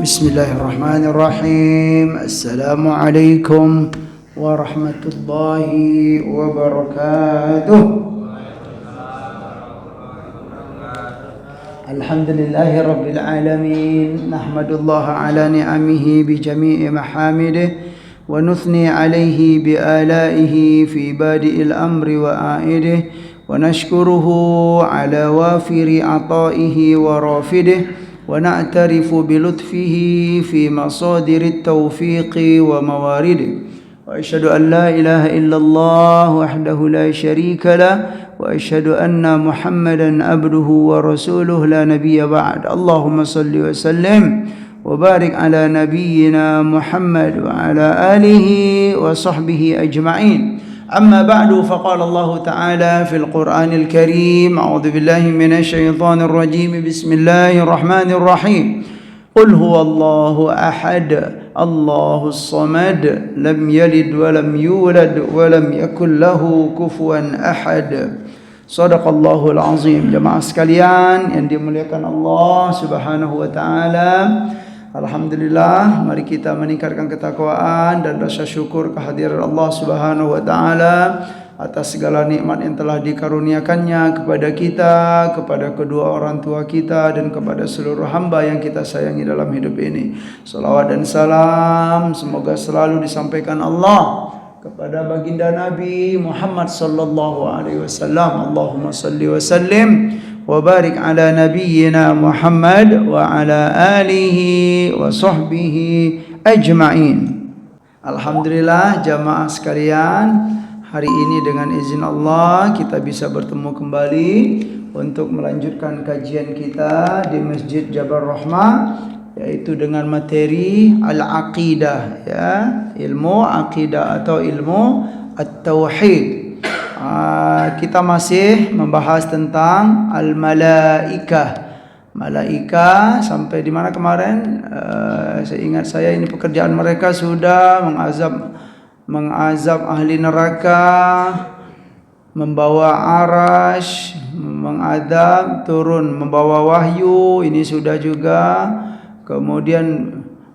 Bismillahirrahmanirrahim. Assalamualaikum warahmatullahi wabarakatuh. Alhamdulillahi rabbil alamin. Nahmadullaha ala ni'amihi bi jami'i mahamidih wa nuthni alayhi bi alaihi fi badi'il amri wa a'idih wa nashkuruhu ala wafiri ata'ihi wa rafidih ونعترف بلطفه في مصادر التوفيق وموارده وأشهد أن لا إله إلا الله وحده لا شريك له وأشهد أن محمدا عبده ورسوله لا نبي بعد اللهم صل وسلم وبارك على نبينا محمد وعلى آله وصحبه أجمعين أما بعد فقال الله تعالى في القرآن الكريم أعوذ بالله من الشيطان الرجيم بسم الله الرحمن الرحيم قل هو الله أحد الله الصمد لم يلد ولم يولد ولم يكن له كفوا أحد صدق الله العظيم. Jemaah sekalian yang dimuliakan Allah Subhanahu wa taala, alhamdulillah, mari kita meningkatkan ketakwaan dan rasa syukur kehadiran Allah Subhanahu wa taala atas segala nikmat yang telah dikaruniakannya kepada kita, kepada kedua orang tua kita dan kepada seluruh hamba yang kita sayangi dalam hidup ini. Salawat dan salam semoga selalu disampaikan Allah kepada baginda Nabi Muhammad sallallahu alaihi wasallam. Allahumma salli wa sallim wa barik ala nabiyyina Muhammad wa ala alihi wa sahbihi ajma'in. Alhamdulillah jamaah sekalian, hari ini dengan izin Allah kita bisa bertemu kembali untuk melanjutkan kajian kita di Masjid Jabal Rahmah, yaitu dengan materi al-aqidah, ya, ilmu aqidah atau ilmu at-tauhid. Kita masih membahas tentang al-malaikah. Malaikah sampai di mana kemarin? Seingat saya ini pekerjaan mereka sudah mengazab ahli neraka, membawa arash, mengadab, turun membawa wahyu, ini sudah juga. Kemudian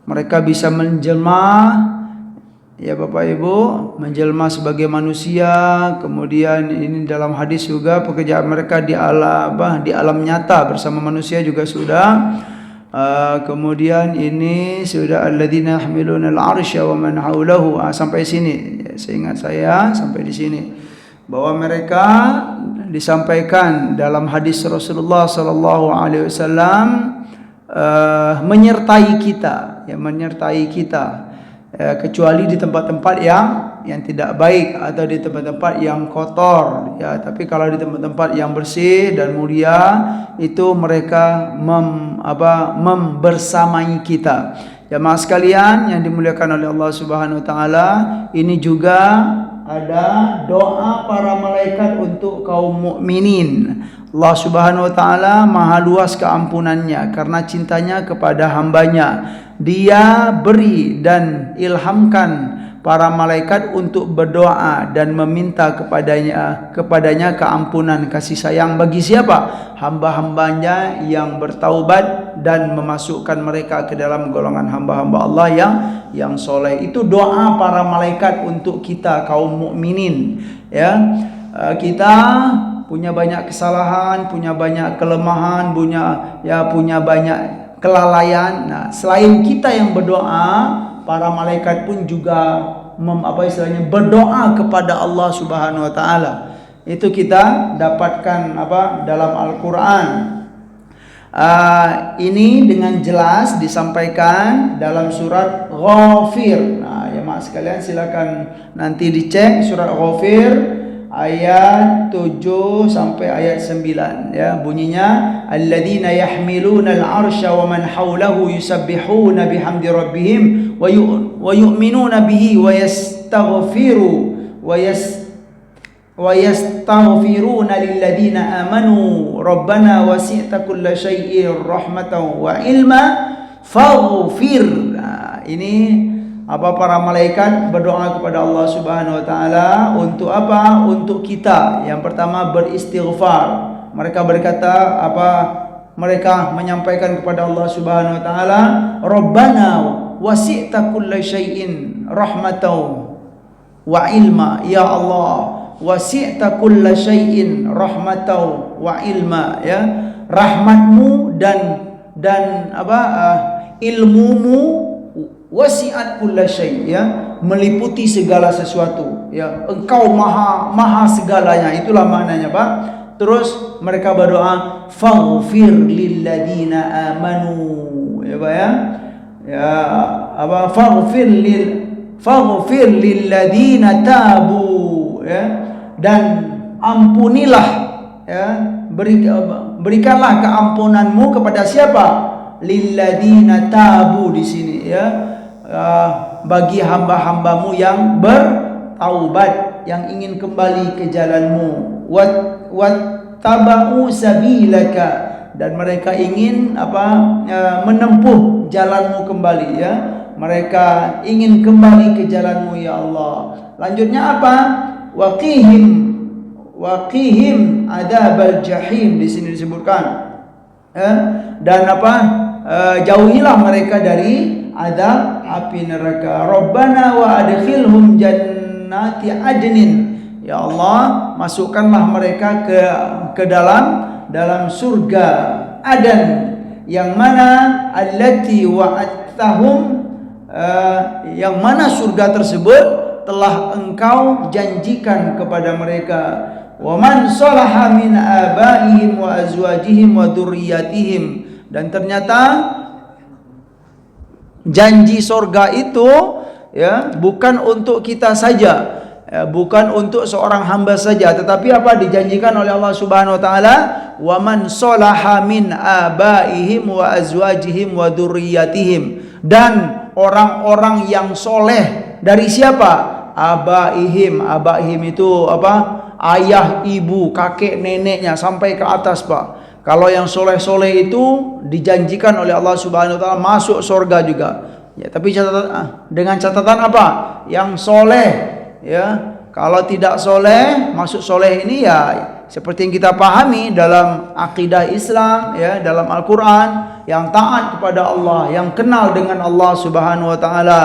mereka bisa menjelma, ya Bapak Ibu, menjelma sebagai manusia. Kemudian ini dalam hadis juga pekerjaan mereka di alam nyata bersama manusia juga sudah. Kemudian ini sudah alladzina yahmiluna al-arsya wa man haulahu, sampai sini. Seingat saya sampai di sini bahwa mereka disampaikan dalam hadis Rasulullah sallallahu alaihi wasallam menyertai kita, ya, menyertai kita. Kecuali di tempat-tempat yang tidak baik atau di tempat-tempat yang kotor, ya. Tapi kalau di tempat-tempat yang bersih dan mulia itu mereka membersamai kita. Jemaah sekalian yang dimuliakan oleh Allah Subhanahu wa taala, ini juga ada doa para malaikat untuk kaum mukminin. Allah Subhanahu wa taala maha luas keampunannya karena cintanya kepada hambanya. Dia beri dan ilhamkan para malaikat untuk berdoa dan meminta kepadanya keampunan kasih sayang bagi siapa? Hamba-hambanya yang bertaubat dan memasukkan mereka ke dalam golongan hamba-hamba Allah yang soleh. Itu doa para malaikat untuk kita kaum mukminin, ya. Kita punya banyak kesalahan, punya banyak kelemahan, punya banyak kelalaian. Nah, selain kita yang berdoa, para malaikat pun juga berdoa kepada Allah Subhanahu wa taala. Itu kita dapatkan dalam Al-Qur'an. Ini dengan jelas disampaikan dalam surat Ghafir. Nah, ya Mas sekalian silakan nanti dicek surat Ghafir ayat 7 sampai ayat 9, ya. Bunyinya alladzina yahmiluna al-arsya wa man hawlahu yusabbihuna bihamdi rabbihim wa yu'minuna bihi wa yastaghfiruna lilladzina amanu rabbana wasi'ta kulla syai'in rahmatan wa ilma faghfir. Nah, ini para malaikat berdoa kepada Allah Subhanahu wa taala untuk apa? Untuk kita. Yang pertama beristighfar. Mereka berkata mereka menyampaikan kepada Allah Subhanahu wa taala, Rabbana wasi'ta kulla syai'in rahmatau wa ilma. Ya Allah, wasi'ta kulla syai'in rahmatau wa ilma, ya. Rahmatmu dan ilmumu wasi'at kulla syai', ya, meliputi segala sesuatu, ya. Engkau maha segalanya, itulah maknanya, Pak. Terus mereka berdoa, faghfir lilladina amanu, ya, Pak, ya. Ya, faghfir lilladina tabu, ya, dan ampunilah, ya, berikanlah keampunanmu kepada siapa? Lilladina tabu di sini, ya, bagi hamba-hambamu yang bertaubat, yang ingin kembali ke jalanmu. Wattaba'u sabilaka, dan mereka ingin menempuh jalanmu kembali, ya. Mereka ingin kembali ke jalanmu, ya Allah. Lanjutnya apa? Waqihim adabal jahim, di sini disebutkan, ya. Dan jauhilah mereka dari azab api neraka. Rabbana wa adkhilhum jannati adnin, ya Allah, masukkanlah mereka ke dalam surga Adan, yang mana allati wa'adtahum, yang mana surga tersebut telah engkau janjikan kepada mereka. Wa man salaha min abaihim wa azwajihim wa dzurriyyatihim, dan ternyata janji surga itu, ya, bukan untuk kita saja, ya, bukan untuk seorang hamba saja, tetapi dijanjikan oleh Allah Subhanahu wa taala, wa man salaha min abaihim wa azwajihim wa dzurriyyatihim, dan orang-orang yang soleh dari siapa? Abaihim itu ayah, ibu, kakek, neneknya sampai ke atas, Pak. Kalau yang soleh-soleh itu dijanjikan oleh Allah Subhanahu wa taala masuk surga juga. Ya, tapi dengan catatan apa? Yang soleh, ya. Kalau tidak soleh, masuk soleh ini ya seperti yang kita pahami dalam akidah Islam, ya, dalam Al-Quran, yang taat kepada Allah, yang kenal dengan Allah Subhanahu wa taala,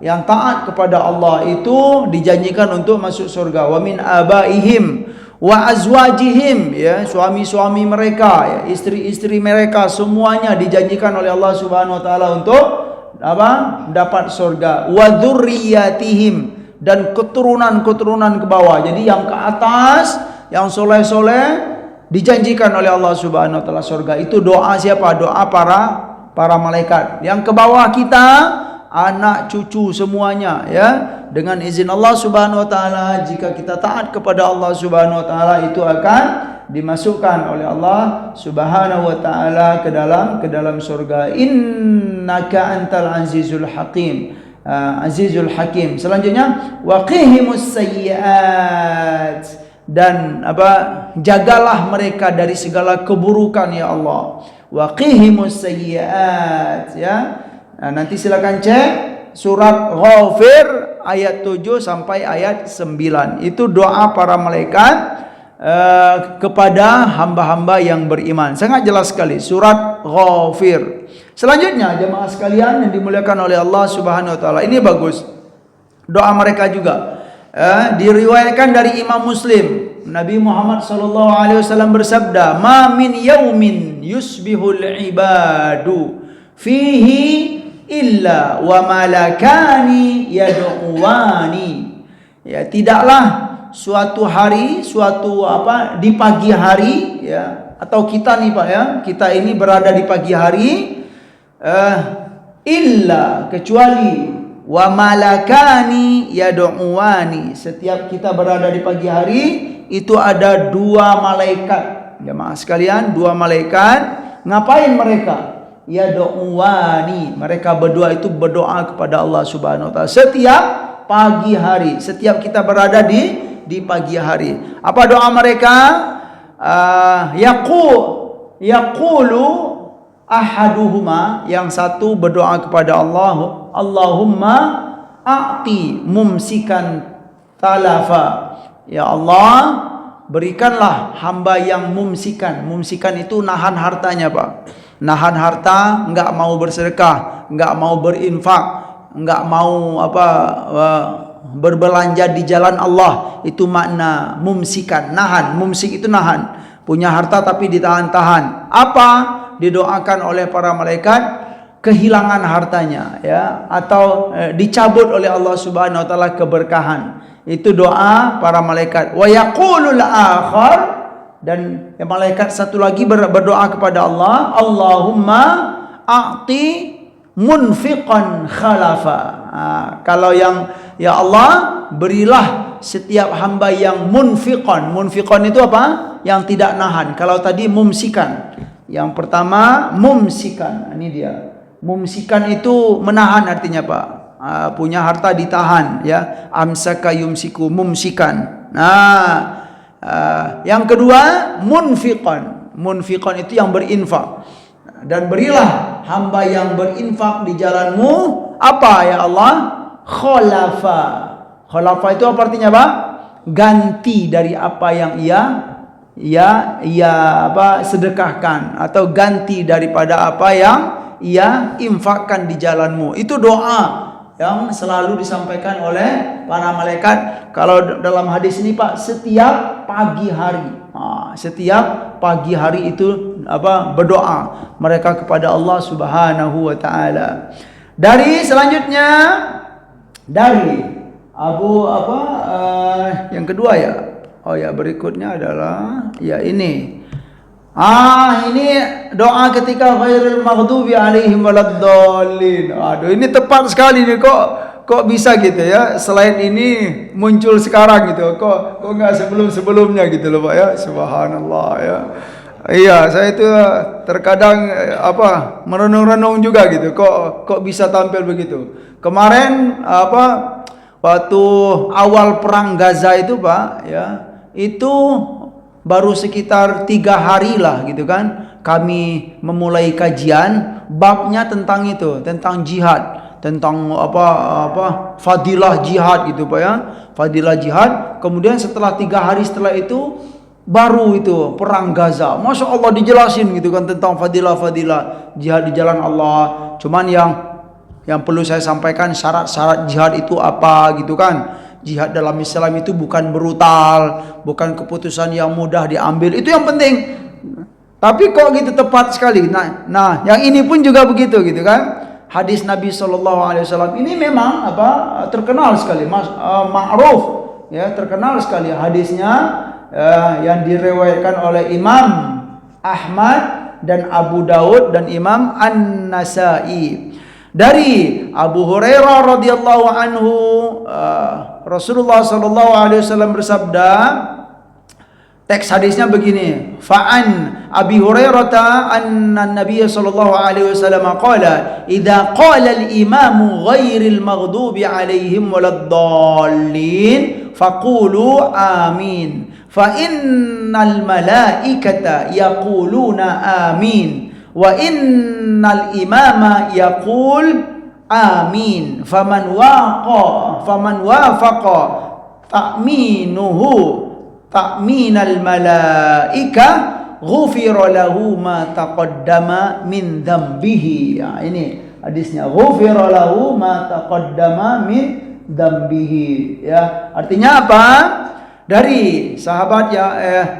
yang taat kepada Allah itu dijanjikan untuk masuk surga. Wa min abaihim wa azwajihim, ya, suami-suami mereka, ya, istri-istri mereka, semuanya dijanjikan oleh Allah Subhanahu wa taala untuk dapat surga. Wa dzurriyyatihim, dan keturunan-keturunan ke bawah. Jadi yang ke atas, yang soleh-soleh dijanjikan oleh Allah Subhanahu wa taala surga. Itu doa siapa? Doa para malaikat. Yang ke bawah kita, anak cucu semuanya, ya, dengan izin Allah Subhanahu wa taala, jika kita taat kepada Allah Subhanahu wa taala, itu akan dimasukkan oleh Allah Subhanahu wa taala ke dalam surga. Innaka antal azizul hakim, azizul hakim. Selanjutnya, waqihimus sayyiat, dan jagalah mereka dari segala keburukan, ya Allah. Waqihimus sayyiat, ya. Nah, nanti silakan cek surat Ghafir ayat 7 sampai ayat 9. Itu doa para malaikat kepada hamba-hamba yang beriman. Sangat jelas sekali surat Ghafir. Selanjutnya, jemaah sekalian yang dimuliakan oleh Allah Subhanahu wa taala, ini bagus. Doa mereka juga diriwayatkan dari Imam Muslim. Nabi Muhammad sallallahu alaihi wasallam bersabda, "Ma min yaumin yusbihul ibadu fihi illa wa malakani yad'uwani." Ya, tidaklah suatu hari, di pagi hari, ya, atau kita nih, Pak, ya, kita ini berada di pagi hari, illa, kecuali, wa malakani yad'uwani, setiap kita berada di pagi hari itu ada dua malaikat. Jemaah sekalian, dua malaikat. Ngapain mereka? Yad'uwani, mereka berdua itu berdoa kepada Allah Subhanahu wa taala setiap pagi hari, setiap kita berada di pagi hari. Apa doa mereka? Yaqulu ahaduhuma, yang satu berdoa kepada Allah, Allahumma a'ti mumsikan talafa, ya Allah, berikanlah hamba yang mumsikan. Mumsikan itu nahan hartanya, Pak. Nahan harta, enggak mau bersedekah, enggak mau berinfak, enggak mau berbelanja di jalan Allah. Itu makna mumsikan, nahan. Mumsik itu nahan. Punya harta tapi ditahan-tahan. Apa? Didoakan oleh para malaikat kehilangan hartanya, ya, atau dicabut oleh Allah Subhanahu wa taala keberkahan. Itu doa para malaikat. Wa yaqulul akhar, dan malaikat satu lagi berdoa kepada Allah, Allahumma a'ti munfiqan khalafa. Kalau yang, ya Allah, berilah setiap hamba yang munfiqan. Munfiqan itu apa? Yang tidak nahan. Kalau tadi mumsikan. Yang pertama mumsikan. Ini dia. Mumsikan itu menahan artinya, Pak. Punya harta ditahan, ya. Amsaka yumsiku, mumsikan. Yang kedua munfiqan. Munfiqan itu yang berinfak. Dan berilah hamba yang berinfak di jalanmu apa, ya Allah? Khalafa. Khalafa itu apa artinya, Pak? Ganti dari apa yang ia sedekahkan, atau ganti daripada apa yang ia infakkan di jalanmu. Itu doa yang selalu disampaikan oleh para malaikat. Kalau dalam hadis ini, Pak, setiap pagi hari. Setiap pagi hari itu berdoa mereka kepada Allah Subhanahu wa taala. Dari yang kedua, ya. Berikutnya adalah ini. Ini doa ketika ghairil maghdubi alaihim waladdallin. Aduh, ini tepat sekali nih, kok bisa gitu ya. Selain ini muncul sekarang gitu. Kok enggak sebelumnya gitu loh, Pak, ya. Subhanallah, ya. Iya, saya itu terkadang merenung-renung juga gitu. Kok bisa tampil begitu. Kemarin waktu awal perang Gaza itu, Pak, ya. Itu baru sekitar 3 hari lah gitu kan, kami memulai kajian babnya tentang itu, tentang jihad, tentang fadilah jihad gitu, Pak, ya. Fadilah jihad. Kemudian setelah 3 hari setelah itu baru itu perang Gaza. Masya Allah dijelasin gitu kan tentang fadilah jihad di jalan Allah. Cuman yang perlu saya sampaikan, syarat-syarat jihad itu apa gitu kan. Jihad dalam Islam itu bukan brutal, bukan keputusan yang mudah diambil. Itu yang penting. Tapi kok gitu tepat sekali. Nah, yang ini pun juga begitu gitu kan. Hadis Nabi SAW ini memang terkenal sekali, ma'ruf, ya, terkenal sekali hadisnya, yang diriwayatkan oleh Imam Ahmad dan Abu Daud dan Imam An-Nasai. Dari Abu Hurairah radhiyallahu anhu, Rasulullah sallallahu alaihi wasallam bersabda, teks hadisnya begini, fa'an Abi Hurairah anna Nabiy sallallahu alaihi wasallam qala, idza qala al-imam ghairil maghdubi alaihim waladdallin faqulu amin, fa innal malaikata yaquluna amin, wa innal imama yaqul amin, faman wafaqa ta'minuhu ta'minal malaika ghufira lahu ma taqaddama min dhanbihi. Ya, ini hadisnya, ghufira lahu ma taqaddama min dhanbihi, ya. Artinya apa? Dari sahabat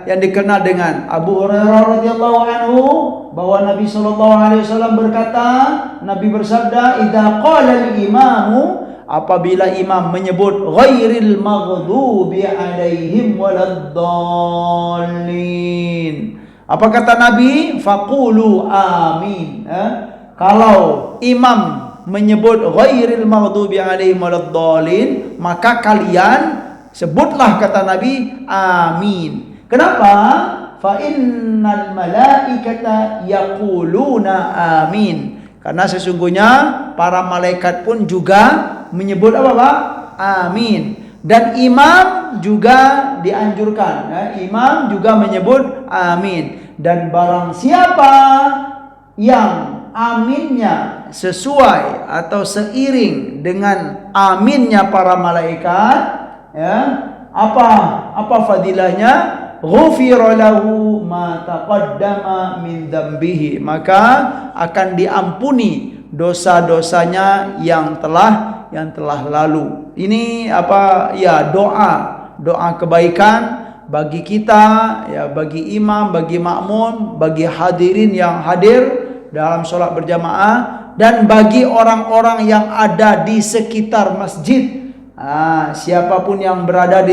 yang dikenal dengan Abu Hurairah radhiyallahu anhu, bahwa Nabi sallallahu alaihi wasallam berkata, Nabi bersabda, idza qala al-imamu, apabila imam menyebut ghairil maghdubi alaihim waladdallin, apa kata Nabi? Faqulu amin. Kalau imam menyebut ghairil maghdubi alaihim waladdallin, maka kalian sebutlah, kata Nabi, amin. Kenapa? Fa innal malaikata yaquluna amin. Karena sesungguhnya para malaikat pun juga menyebut apa, Pak? Amin. Dan imam juga dianjurkan, ya, imam juga menyebut amin. Dan barang siapa yang aminnya sesuai atau seiring dengan aminnya para malaikat, ya, apa fadilahnya? ghufira lahu ma taqaddama min dzambihi, maka akan diampuni dosa-dosanya yang telah lalu. Ini apa ya, doa kebaikan bagi kita ya, bagi imam, bagi makmum, bagi hadirin yang hadir dalam sholat berjamaah, dan bagi orang-orang yang ada di sekitar masjid. Siapapun yang berada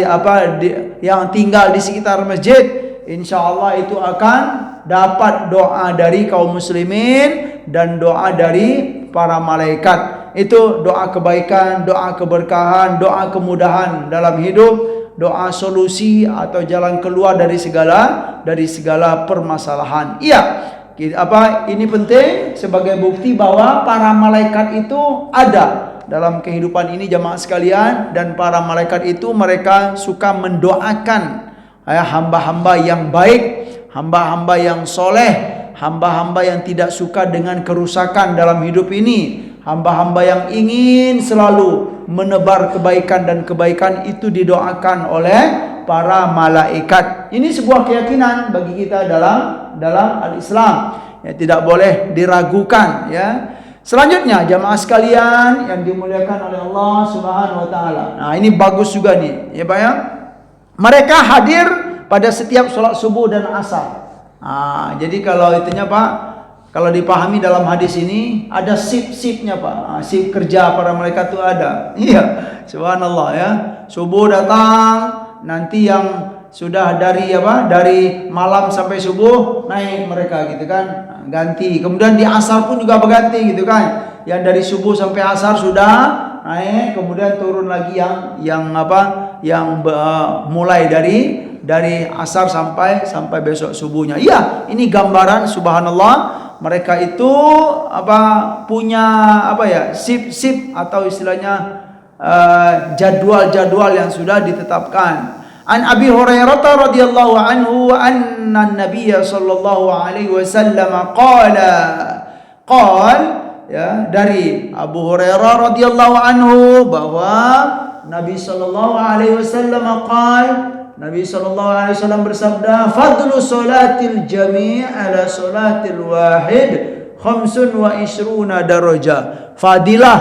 yang tinggal di sekitar masjid, insya Allah itu akan dapat doa dari kaum muslimin dan doa dari para malaikat. Itu doa kebaikan, doa keberkahan, doa kemudahan dalam hidup, doa solusi atau jalan keluar dari segala permasalahan. Iya, ini penting sebagai bukti bahwa para malaikat itu ada dalam kehidupan ini, jamaah sekalian. Dan para malaikat itu mereka suka mendoakan hamba-hamba yang baik, hamba-hamba yang soleh, hamba-hamba yang tidak suka dengan kerusakan dalam hidup ini, hamba-hamba yang ingin selalu menebar kebaikan, dan kebaikan itu didoakan oleh para malaikat. Ini sebuah keyakinan bagi kita dalam al-Islam, ya, tidak boleh diragukan ya. Selanjutnya jamaah sekalian yang dimuliakan oleh Allah Subhanahu wa taala. Nah, ini bagus juga nih, ya Pak ya. Mereka hadir pada setiap sholat subuh dan asar. Jadi kalau itunya Pak, kalau dipahami dalam hadis ini ada sip-sipnya Pak. Sip kerja para malaikat itu ada. Iya, subhanallah ya. Subuh datang, nanti yang sudah dari malam sampai subuh naik mereka gitu kan, ganti. Kemudian di asar pun juga berganti gitu kan. Yang dari subuh sampai asar sudah naik, kemudian turun lagi yang mulai dari asar sampai besok subuhnya. Iya, ini gambaran subhanallah, mereka itu punya sip-sip atau istilahnya jadwal-jadwal yang sudah ditetapkan. An Abi Hurairah radhiyallahu anhu anna Nabiy sallallahu alaihi wasallam qala ya, dari Abu Hurairah radhiyallahu anhu bahwa Nabi sallallahu alaihi wasallam Nabi sallallahu alaihi wasallam bersabda, fadlu salatil jami' ala salatil wahid 25 darajah. Fadilah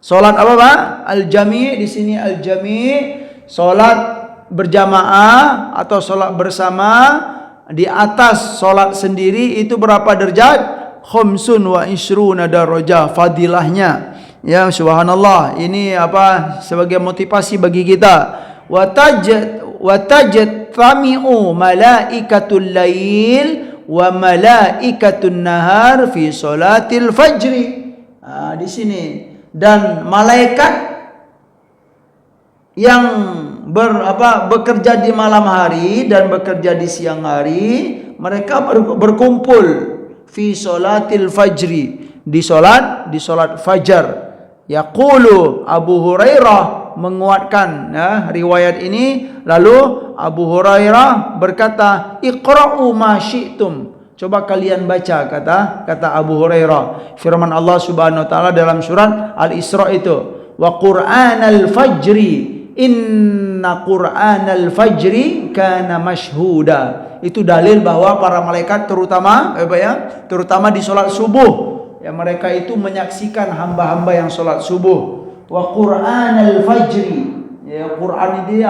salat apa Pak? Al-jami', di sini al-jami' salat berjamaah atau salat bersama di atas salat sendiri itu berapa derajat? 25 darajah fadilahnya. Ya subhanallah, ini sebagai motivasi bagi kita. Watajtami'u malaikatul lail wa malaikatun nahar fi salatil fajri. Di sini, dan malaikat yang bekerja di malam hari dan bekerja di siang hari, mereka berkumpul fi salatil fajri, di salat fajar. Yaqulu Abu Hurairah menguatkan riwayat ini. Lalu Abu Hurairah berkata, iqra'u ma syi'tum. Coba kalian baca, kata Abu Hurairah, firman Allah Subhanahu wa taala dalam surat Al-Isra itu, wa Qur'anal fajri inna Qur'anal fajri kana mashhuda. Itu dalil bahwa para malaikat terutama di salat subuh, ya, mereka itu menyaksikan hamba-hamba yang salat subuh. Wa Qur'anal fajri, ya, Quran ini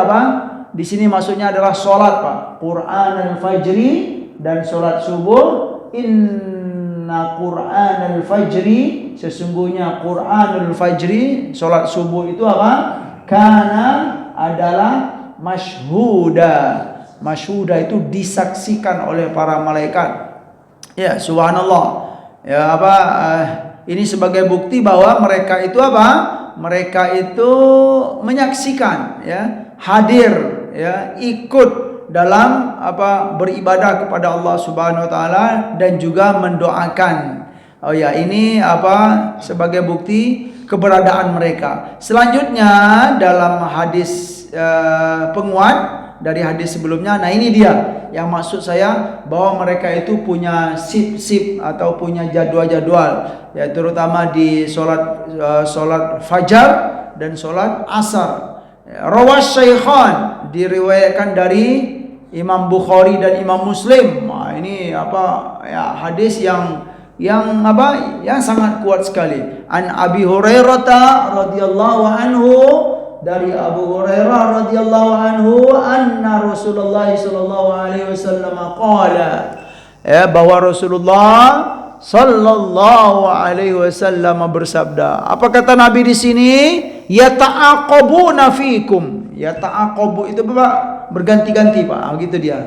di sini maksudnya adalah salat Pak. Qur'anal fajri dan salat subuh. Inna Qur'anal fajri, sesungguhnya Qur'anul fajri, salat subuh itu kana adalah masyhuda. Masyhuda itu disaksikan oleh para malaikat. Ya, subhanallah. Ya, ini sebagai bukti bahwa mereka itu mereka itu menyaksikan, ya, hadir, ya, ikut dalam beribadah kepada Allah Subhanahu wa taala dan juga mendoakan. Ini sebagai bukti keberadaan mereka. Selanjutnya dalam hadis penguat dari hadis sebelumnya. Nah, ini dia yang maksud saya, bahwa mereka itu punya sip-sip atau punya jadwal-jadwal, ya, terutama di salat fajar dan salat asar. Rawas Syaikhan, diriwayatkan dari Imam Bukhari dan Imam Muslim. Ini apa ya, hadis yang apa, yang sangat kuat sekali. An Abi Hurairah radhiyallahu anhu, dari Abu Hurairah radhiyallahu anhu, anna Rasulullah sallallahu alaihi wasallam qala, ya, bahwa Rasulullah sallallahu alaihi wasallam bersabda. Apa kata Nabi di sini? Yata'aqabuna fikum. Yata'aqabu itu Pak, berganti-ganti Pak. Begitu dia.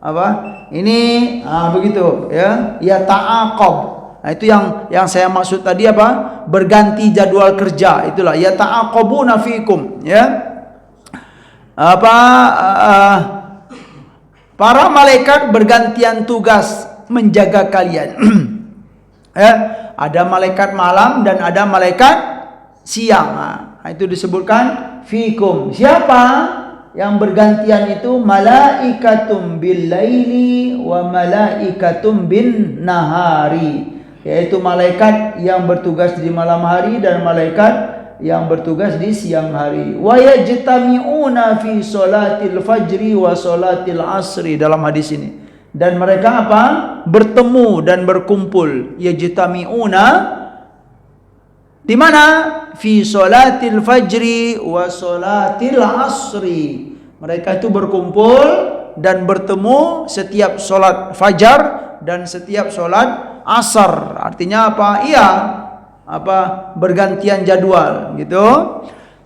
Apa? Ini begitu ya. Yata'aqab. Nah, itu yang saya maksud tadi apa? Berganti jadwal kerja. Itulah yata'aqabuna fikum, ya. Apa para malaikat bergantian tugas menjaga kalian. Ya, ada malaikat malam dan ada malaikat siang. Nah, itu disebutkan fikum. Siapa yang bergantian itu? Malaikatum bil laili wa malaikatum bin nahari, yaitu malaikat yang bertugas di malam hari dan malaikat yang bertugas di siang hari. Wa yajtami'una fi salatil fajri wa salatil asri, dalam hadis ini. Dan mereka apa? Bertemu dan berkumpul. Yajtami'una di mana? Fi salatil fajri wa salatil asri. Mereka itu berkumpul dan bertemu setiap solat fajar dan setiap solat asar. Artinya apa? Iya, apa, bergantian jadwal gitu.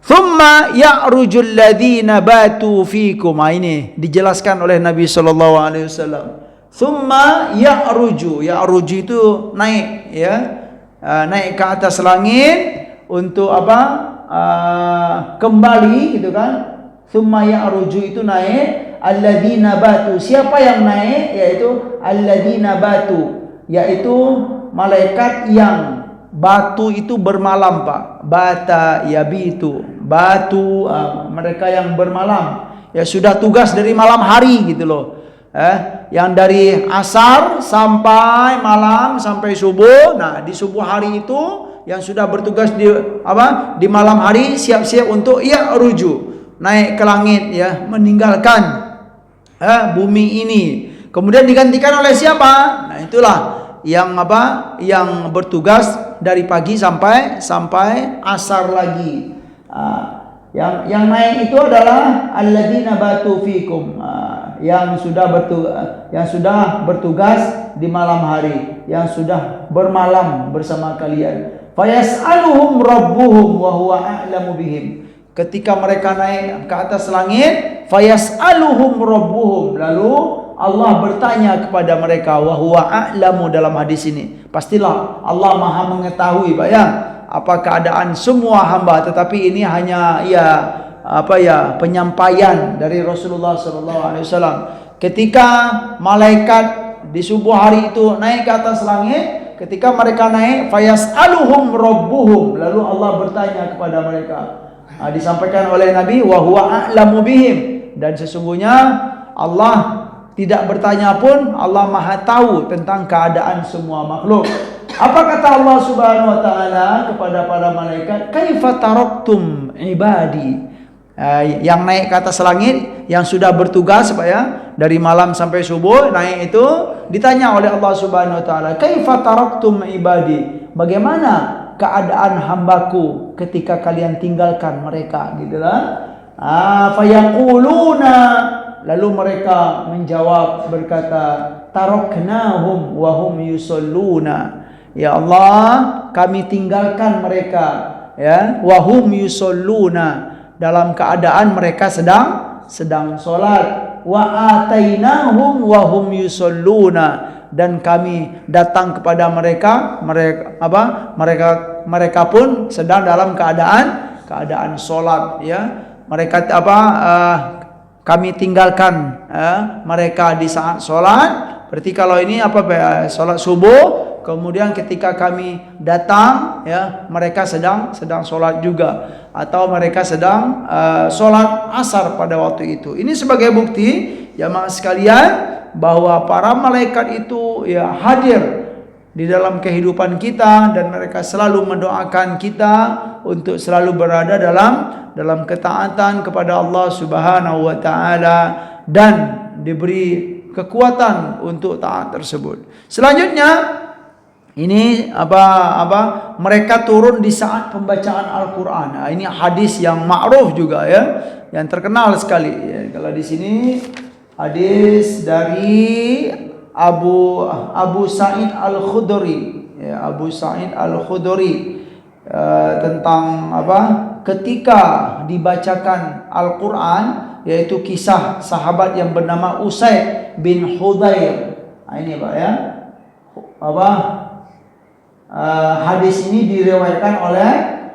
Thumma ya'rujul ladzina batu fikum. Ini dijelaskan oleh Nabi sallallahu alaihi wasallam. Thumma ya'ruju. Ya'ruju itu naik, ya. Naik ke atas langit untuk apa? Kembali gitu kan. Thumma ya'ruju itu naik. Alladzina batu. Siapa yang naik? Yaitu alladzina batu, yaitu malaikat yang batu itu bermalam Pak. Bata yabitu. Batu, mereka yang bermalam. Ya, sudah tugas dari malam hari gitu loh. Yang dari asar sampai malam sampai subuh. Nah, di subuh hari itu yang sudah bertugas di apa? Di malam hari siap-siap untuk ruju, naik ke langit, ya, meninggalkan bumi ini. Kemudian digantikan oleh siapa? Nah, itulah yang apa? Yang bertugas dari pagi sampai asar lagi. Yang naik itu adalah alladzina batu fikum, yang sudah bertugas di malam hari, yang sudah bermalam bersama kalian. Fayas'aluhum rabbuhum wa huwa a'lamu bihim. Ketika mereka naik ke atas langit, fayas'aluhum rabbuhum, lalu Allah bertanya kepada mereka, wa huwa a'lamu, dalam hadis ini. Pastilah Allah Maha mengetahui Pak, ya, apa keadaan semua hamba, tetapi ini hanya penyampaian dari Rasulullah SAW. Ketika malaikat di subuh hari itu naik ke atas langit, ketika mereka naik, fayas'aluhum rabbuhum, lalu Allah bertanya kepada mereka. Disampaikan oleh Nabi, wa huwa a'lamu bihim, dan sesungguhnya Allah tidak bertanya pun, Allah Maha tahu tentang keadaan semua makhluk. Apa kata Allah Subhanahu wa taala kepada para malaikat? Kaifa taraktum ibadi? Yang naik ke atas langit, yang sudah bertugas Pak, ya, dari malam sampai subuh naik itu, ditanya oleh Allah Subhanahu wa taala, kaifa taraktum ibadi? Bagaimana keadaan hambaku ketika kalian tinggalkan mereka, gitulah. Fayaquluna, lalu mereka menjawab berkata, taraknahum wa hum yusalluna. Ya Allah, kami tinggalkan mereka, ya, wa hum yusalluna, dalam keadaan mereka sedang salat. Wa atainahum wa hum yusalluna, dan kami datang kepada mereka pun sedang dalam keadaan salat, ya. Mereka kami tinggalkan mereka di saat salat. Berarti kalau ini salat subuh, kemudian ketika kami datang, ya, mereka sedang salat juga, atau mereka sedang salat asar pada waktu itu. Ini sebagai bukti, jamaah sekalian, bahwa para malaikat itu, ya, hadir di dalam kehidupan kita, dan mereka selalu mendoakan kita untuk selalu berada dalam ketaatan kepada Allah Subhanahu wa taala, dan diberi kekuatan untuk taat tersebut. Selanjutnya ini mereka turun di saat pembacaan Al-Qur'an. Nah, ini hadis yang ma'ruf juga ya, yang terkenal sekali. Ya, kalau di sini hadis dari Abu Sa'id Al-Khudri, ya, Abu Sa'id Al-Khudri tentang ketika dibacakan Al-Qur'an, yaitu kisah sahabat yang bernama Usaid bin Hudayr. Nah, ini Pak ya. Hadis ini diriwayatkan oleh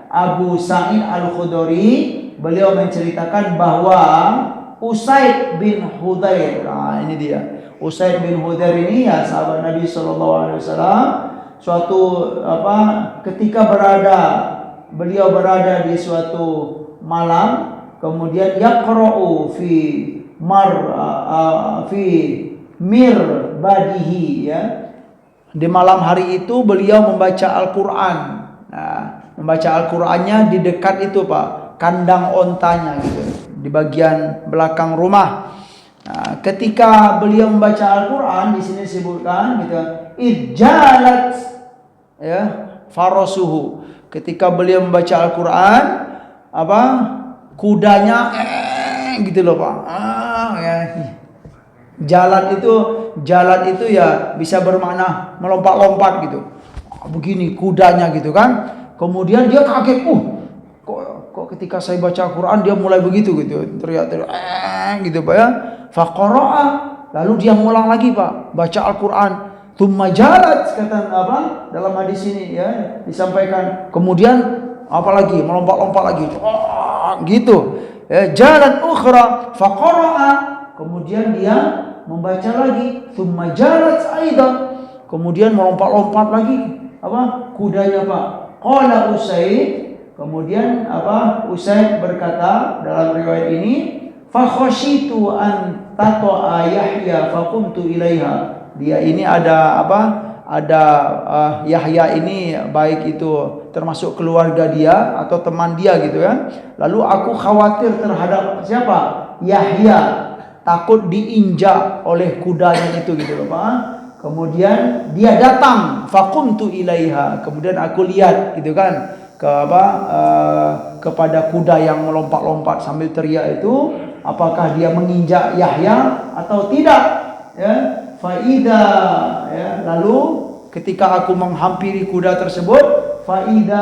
Abu Sa'id Al-Khudri. Beliau menceritakan bahwa Usaid bin Hudayr, nah ini dia, Usaid bin Hudayr ini ya sahabat Nabi SAW. Suatu ketika beliau berada di suatu malam, kemudian yaqra'u fi mirbadihi, ya. Di malam hari itu beliau membaca Al-Quran. Nah, membaca Al-Qurannya di dekat itu Pak, kandang ontanya gitu, di bagian belakang rumah. Nah, ketika beliau membaca Al-Quran, di sini disebutkan gitu, idjalat ya farasuhu. Ketika beliau membaca Al-Quran, kudanya gitu loh Pak. Ya. Jalan itu ya bisa bermakna melompat-lompat gitu. Begini kudanya gitu kan. Kemudian dia kaget, kok ketika saya baca Al-Quran dia mulai begitu gitu, teriak-teriak gitu Pak ya. Faqara'a, lalu dia ngulang lagi Pak, baca Al-Quran. Tsumma jalat, kata dalam hadis ini ya disampaikan. Kemudian apalagi melompat-lompat lagi. Gitu. Ya, jalan ukhra faqara'a, kemudian dia membaca lagi, tsumma jalat aidan, kemudian melompat-lompat lagi kudanya Pak. Qala Usaid, kemudian Usaid berkata dalam riwayat ini, fa khashitu an tata'a Yahya fa qumtu ilaiha. Dia ini ada Yahya ini, baik itu termasuk keluarga dia atau teman dia gitu ya. Lalu aku khawatir terhadap siapa? Yahya, takut diinjak oleh kudanya itu gitu loh Pak. Kemudian dia datang, faqumtu ilaiha, kemudian aku lihat gitu kan kepada kuda yang melompat-lompat sambil teriak itu, apakah dia menginjak Yahya atau tidak ya. Faida ya, lalu ketika aku menghampiri kuda tersebut, faida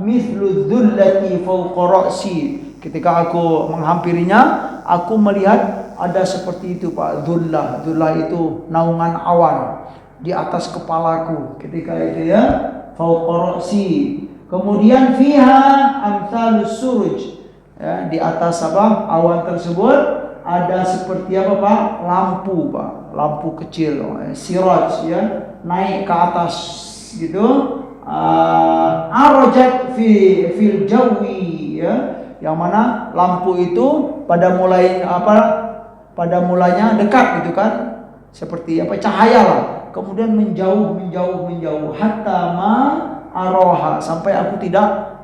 mithlu dhullati fawqa ra'si, ketika aku menghampirinya, aku melihat ada seperti itu Pak, dhullah. Dhullah itu naungan awan di atas kepalaku ketika itu ya, fawqa ra'si. Kemudian fiha amthalus suruj, ya, di atas awan tersebut ada seperti Pak? Lampu Pak, lampu kecil, siraj ya, naik ke atas gitu. Arajat fil jawi ya, yang mana lampu itu pada mulanya dekat gitu kan, seperti cahaya lah, kemudian menjauh hatta ma aroha, sampai aku tidak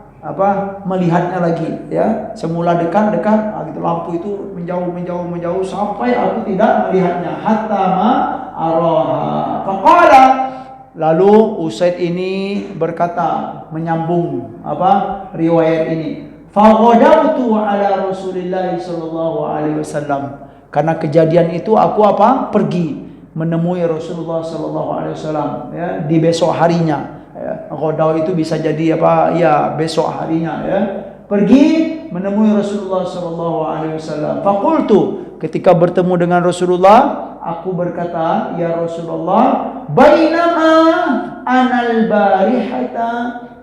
melihatnya lagi ya. Semula dekat gitu, lampu itu menjauh sampai aku tidak melihatnya, hatta ma aroha. Faqala, lalu Usaid ini berkata, menyambung riwayat ini, faghadawtu ala Rasulillah sallallahu alaihi wasallam. Karena kejadian itu aku pergi menemui Rasulullah sallallahu alaihi wasallam ya, di besok harinya. Ya, Ghodaw itu bisa jadi ya besok harinya ya. Pergi menemui Rasulullah sallallahu alaihi wasallam. Faqultu, ketika bertemu dengan Rasulullah, aku berkata, ya Rasulullah, bainama anal barihata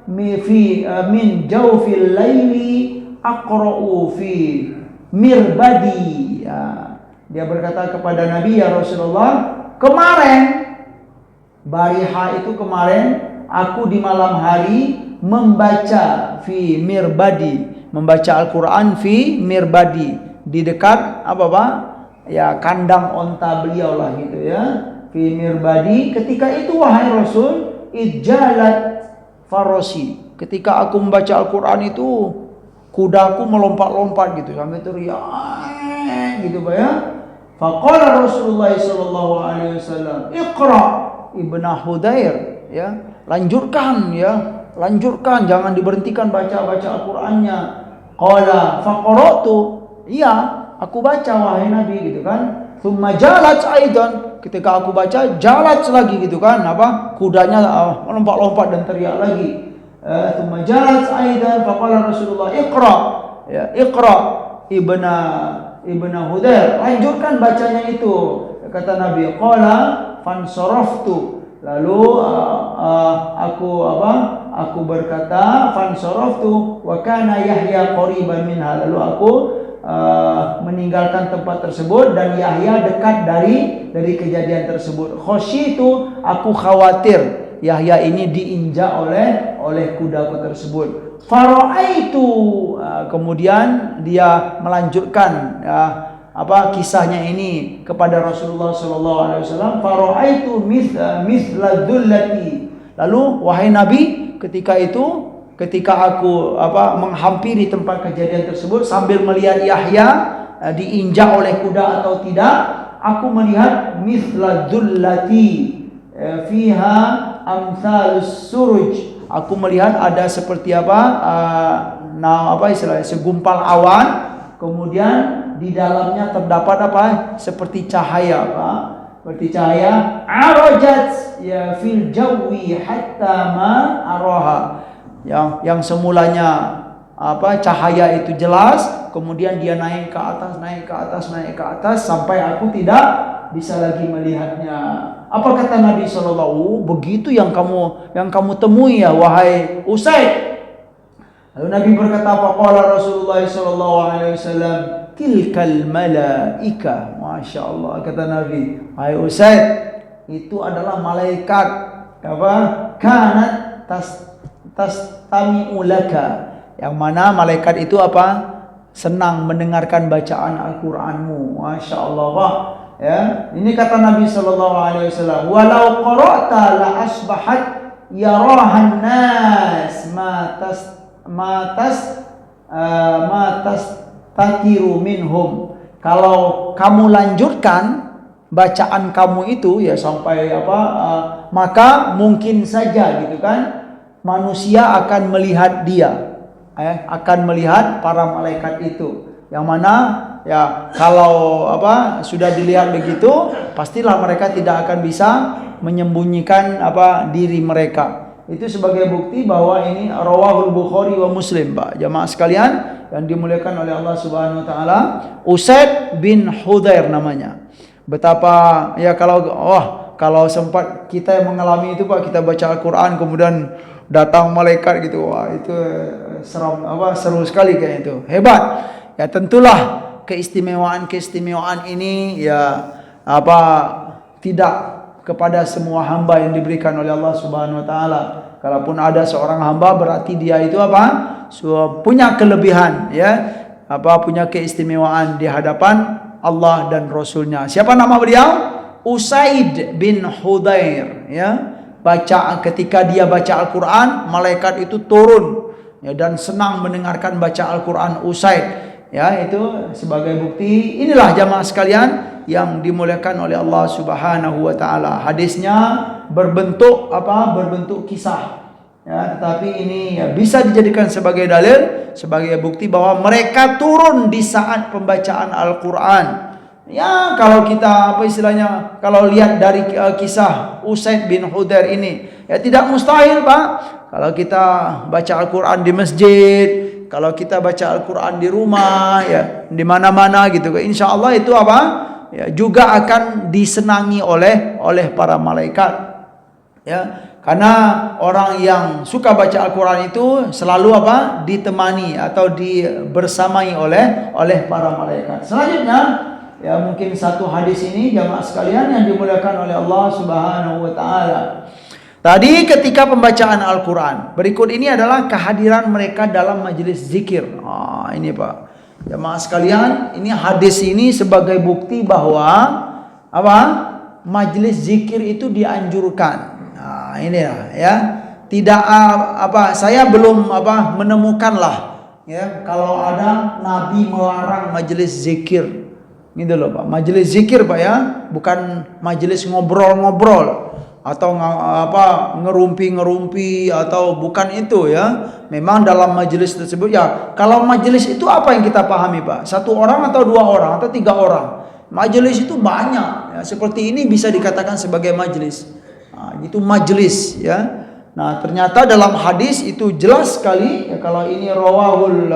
min jawfil laili aqra'u fi mirbadi. Ya, dia berkata kepada Nabi, ya Rasulullah, kemarin, bariha itu kemarin, aku di malam hari membaca fi mirbadi, membaca Al-Quran fi mirbadi, di dekat ya kandang onta beliau lah gitu ya, fi mirbadi. Ketika itu wahai Rasul, idjalat farosi, ketika aku membaca Al-Quran itu kudaku melompat-lompat gitu sampai teriak gitu Pak ya. Faqala Rasulullah sallallahu alaihi wasallam, "Iqra Ibnu Hudair." Ya, lanjutkan ya, lanjutkan, jangan diberhentikan baca Al-Qur'annya. Qala faqara'tu, iya, aku baca wahai Nabi gitu kan. Tsumma jalat aidan, ketika aku baca jalat lagi gitu kan, apa? Kudanya lompat-lompat dan teriak lagi. Tsumma jalat aidan faqala Rasulullah, "Iqra." Ya, "Iqra Ibnu Hudair." Lanjutkan bacanya itu. Kata Nabi, qala fansaraftu. Lalu aku berkata fansaraftu wa kana Yahya qariban minha. Lalu aku meninggalkan tempat tersebut dan Yahya dekat dari kejadian tersebut. Khasyitu, aku khawatir Yahya ini diinjak oleh kudaku tersebut. Fara'aitu, kemudian dia melanjutkan kisahnya ini kepada Rasulullah sallallahu alaihi wasallam. Fara'aitu mithla dhullati. Lalu wahai Nabi, ketika aku menghampiri tempat kejadian tersebut sambil melihat Yahya diinjak oleh kuda atau tidak, aku melihat mithla dhullati fiha amsalus suruj. Aku melihat ada seperti istilahnya segumpal awan, kemudian di dalamnya terdapat seperti cahaya, seperti cahaya arajat ya fil jawi hatta ma araha. Yang semulanya cahaya itu jelas, kemudian dia naik ke atas sampai aku tidak bisa lagi melihatnya. Apa kata Nabi sallallahu? Begitu yang kamu temui ya wahai Usaid. Lalu Nabi berkata, faqala Rasulullah sallallahu alaihi wasallam, tilkal malaika. Masya Allah, kata Nabi, wahai Usaid, itu adalah malaikat kanat tastami'u laka, yang mana malaikat itu senang mendengarkan bacaan Al-Qur'anmu. Masya Allah, Pak. Ya, ini kata Nabi sallallahu alaihi wasallam, walau qara'ta la asbahat yarahan nas ma tatiru minhum. Kalau kamu lanjutkan bacaan kamu itu ya sampai maka mungkin saja gitu kan manusia akan melihat dia, akan melihat para malaikat itu, yang mana ya kalau sudah dilihat begitu, pastilah mereka tidak akan bisa menyembunyikan diri mereka. Itu sebagai bukti bahwa ini rawahul Bukhari wa Muslim, Pak. Jamaah sekalian yang dimuliakan oleh Allah Subhanahu wa taala, Usaid bin Hudair namanya. Betapa ya kalau sempat kita yang mengalami itu, Pak, kita baca Al-Qur'an kemudian datang malaikat gitu. Wah, itu seru sekali kayak itu. Hebat. Ya tentulah keistimewaan ini ya tidak kepada semua hamba yang diberikan oleh Allah Subhanahu wa taala. Kalaupun ada seorang hamba, berarti dia itu punya kelebihan ya, punya keistimewaan di hadapan Allah dan Rasulnya. Siapa nama beliau? Usaid bin Hudair ya. Ketika dia baca Al-Qur'an, malaikat itu turun ya, dan senang mendengarkan baca Al-Qur'an Usaid. Ya, itu sebagai bukti. Inilah jamaah sekalian yang dimuliakan oleh Allah Subhanahu wa taala. Hadisnya berbentuk kisah. Ya, tetapi ini ya bisa dijadikan sebagai dalil, sebagai bukti bahwa mereka turun di saat pembacaan Al-Qur'an. Ya, kalau kita kalau lihat dari kisah Usaid bin Hudair ini, ya tidak mustahil, Pak. Kalau kita baca Al-Qur'an di masjid, kalau kita baca Al-Quran di rumah, ya di mana-mana gitu, insya Allah itu ya juga akan disenangi oleh para malaikat. Ya, karena orang yang suka baca Al-Quran itu selalu ditemani atau bersamai oleh para malaikat. Selanjutnya, ya mungkin satu hadis ini jamaah sekalian yang dimuliakan oleh Allah Subhanahu wa taala. Tadi ketika pembacaan Al-Quran, berikut ini adalah kehadiran mereka dalam majelis zikir. Ini Pak, jamaah sekalian, ini hadis ini sebagai bukti bahwa majelis zikir itu dianjurkan. Ini ya, tidak saya belum menemukan lah ya kalau ada Nabi melarang majelis zikir. Gitu loh Pak. Majelis zikir Pak ya, bukan majelis ngobrol-ngobrol atau ngerumpi-ngerumpi, atau bukan itu ya. Memang dalam majelis tersebut ya, kalau majelis itu apa yang kita pahami Pak? Satu orang atau dua orang atau tiga orang? Majelis itu banyak ya, seperti ini bisa dikatakan sebagai majelis. Nah, itu majelis ya. Nah, ternyata dalam hadis itu jelas sekali ya, kalau ini rawahul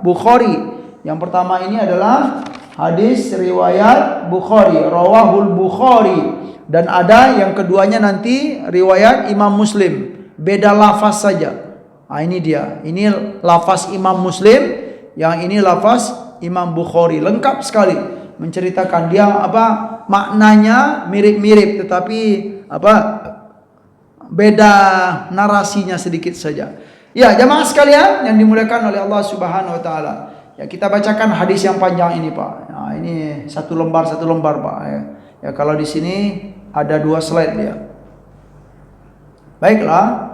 Bukhari. Yang pertama ini adalah hadis riwayat Bukhari, rawahul Bukhari, dan ada yang keduanya nanti riwayat Imam Muslim, beda lafaz saja. Nah, ini dia. Ini lafaz Imam Muslim, yang ini lafaz Imam Bukhari. Lengkap sekali menceritakan dia maknanya mirip-mirip, tetapi beda narasinya sedikit saja. Ya, jamaah sekalian yang dimuliakan oleh Allah Subhanahu wa taala. Ya, kita bacakan hadis yang panjang ini, Pak. Nah, ini satu lembar Pak ya. Ya, kalau di sini ada 2 slide ya. Baiklah.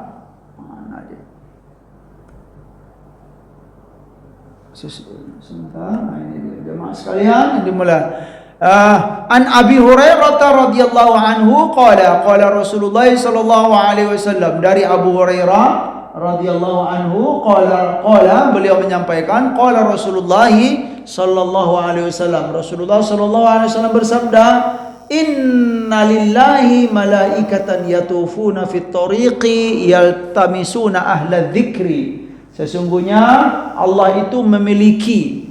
Sebentar. Nah, ini dia jemaah sekalian yang dimuliakan. An Abi Hurairah radhiyallahu anhu qala Rasulullah sallallahu alaihi wasallam, dari Abu Hurairah radhiyallahu anhu qala beliau menyampaikan qala Rasulullah sallallahu alaihi wasallam, Rasulullah sallallahu alaihi wasallam bersabda, innalillahi malaikatan yatufuna fit tariqi yaltamisuna ahla dzikri. Sesungguhnya Allah itu memiliki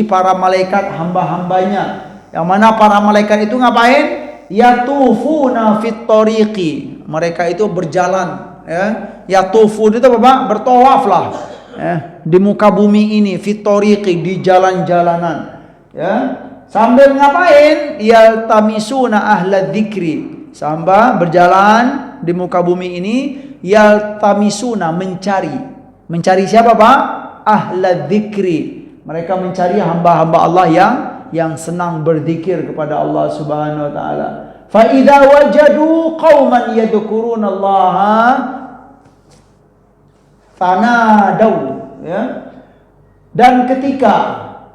para malaikat hamba-hambanya, yang mana para malaikat itu ngapain? Yatufuna fit tariqi, mereka itu berjalan ya. Yatufu itu apa? Bertawaf lah ya, di muka bumi ini, fit tariqi, di jalan-jalanan ya. Sambil ngapain? Yaltamisuna ahla dzikri, sambil berjalan di muka bumi ini. Yaltamisuna, mencari siapa Pak? Ahla dzikri, mereka mencari hamba-hamba Allah yang senang berzikir kepada Allah Subhanahu wa taala. Fa idza wajadu qauman yadhkurunallaha fanadau ya. Dan ketika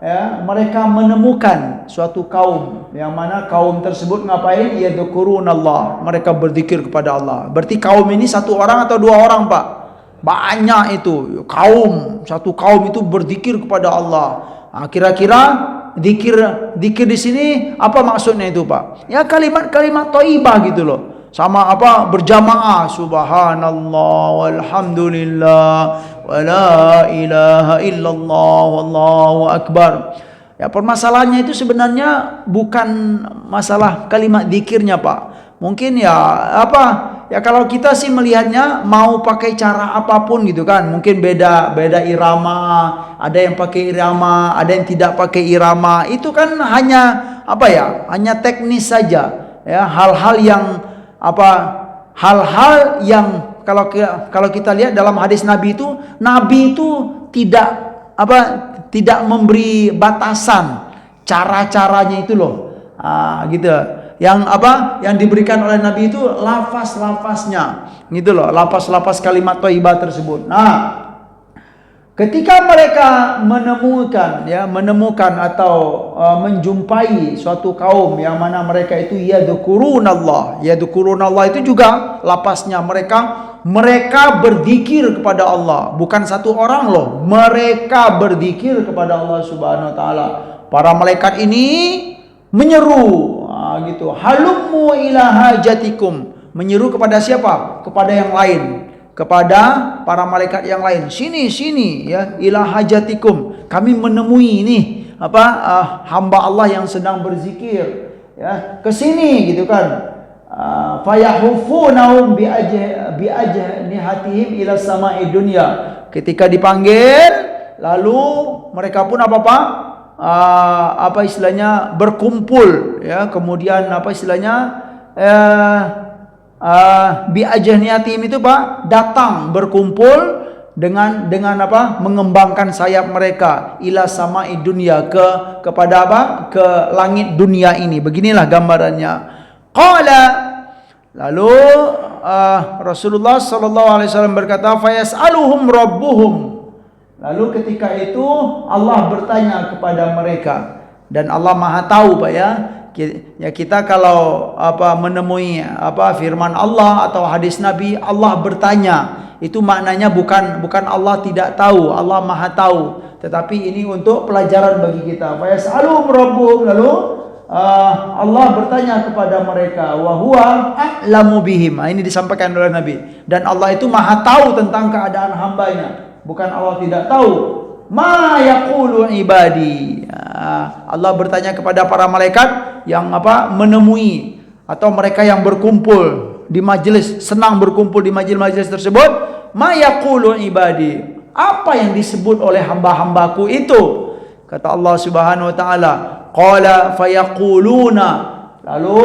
ya, mereka menemukan suatu kaum, yang mana kaum tersebut ngapain? Yadhkurunallah, mereka berzikir kepada Allah. Berarti kaum ini satu orang atau dua orang Pak? Banyak itu kaum, satu kaum itu berzikir kepada Allah. Nah, kira-kira zikir di sini apa maksudnya itu Pak? Ya kalimat-kalimat thayyibah gitu loh. Sama berjamaah, subhanallah walhamdulillah wala ilaha illallah wallahu akbar. Ya, permasalahannya itu sebenarnya bukan masalah kalimat zikirnya Pak. Mungkin ya kalau kita sih melihatnya mau pakai cara apapun gitu kan. Mungkin beda irama, ada yang pakai irama, ada yang tidak pakai irama. Itu kan hanya hanya teknis saja ya, hal-hal yang kalau kita lihat dalam hadis Nabi itu tidak memberi batasan cara-caranya itu loh. Gitu. Yang diberikan oleh Nabi itu lafaz-lafaznya gitu loh, lafaz-lafaz kalimat thayyibah tersebut. Nah, ketika mereka menemukan atau menjumpai suatu kaum yang mana mereka itu yadhkurunallah itu juga lafaznya, mereka berzikir kepada Allah, bukan satu orang loh, mereka berzikir kepada Allah Subhanahu wa taala. Para malaikat ini menyeru gitu, halummu ila hajatikum, menyeru kepada siapa? Kepada yang lain, kepada para malaikat yang lain. Sini ya, ila hajatikum, kami menemui ini hamba Allah yang sedang berzikir ya, ke sini gitu kan. Fayahufunahum bi ajnihatihim ila sama'i dunya. Ketika dipanggil, lalu mereka pun istilahnya berkumpul ya, kemudian bi ajniatihim itu Pak, datang berkumpul dengan mengembangkan sayap mereka ila sama'i dunya, kepada ke langit dunia ini. Beginilah gambarannya. Qala, lalu Rasulullah sallallahu alaihi wasallam berkata, fayas'aluhum rabbuhum. Lalu ketika itu Allah bertanya kepada mereka. Dan Allah Maha tahu Pak ya. Ya kita kalau menemui firman Allah atau hadis Nabi, Allah bertanya, itu maknanya bukan Allah tidak tahu, Allah Maha tahu, tetapi ini untuk pelajaran bagi kita. Fa yas'alum rabbuhum, lalu Allah bertanya kepada mereka, wa huwa a'lamu bihim. Ini disampaikan oleh Nabi, dan Allah itu Maha tahu tentang keadaan hambanya, bukan Allah tidak tahu. Ma yaqulu ibadi. Allah bertanya kepada para malaikat yang menemui atau mereka yang berkumpul di majelis, senang berkumpul di majelis tersebut. Ma yaqulu ibadi. Apa yang disebut oleh hamba-hambaku itu? Kata Allah Subhanahu wa taala, qala fayaquluna. Lalu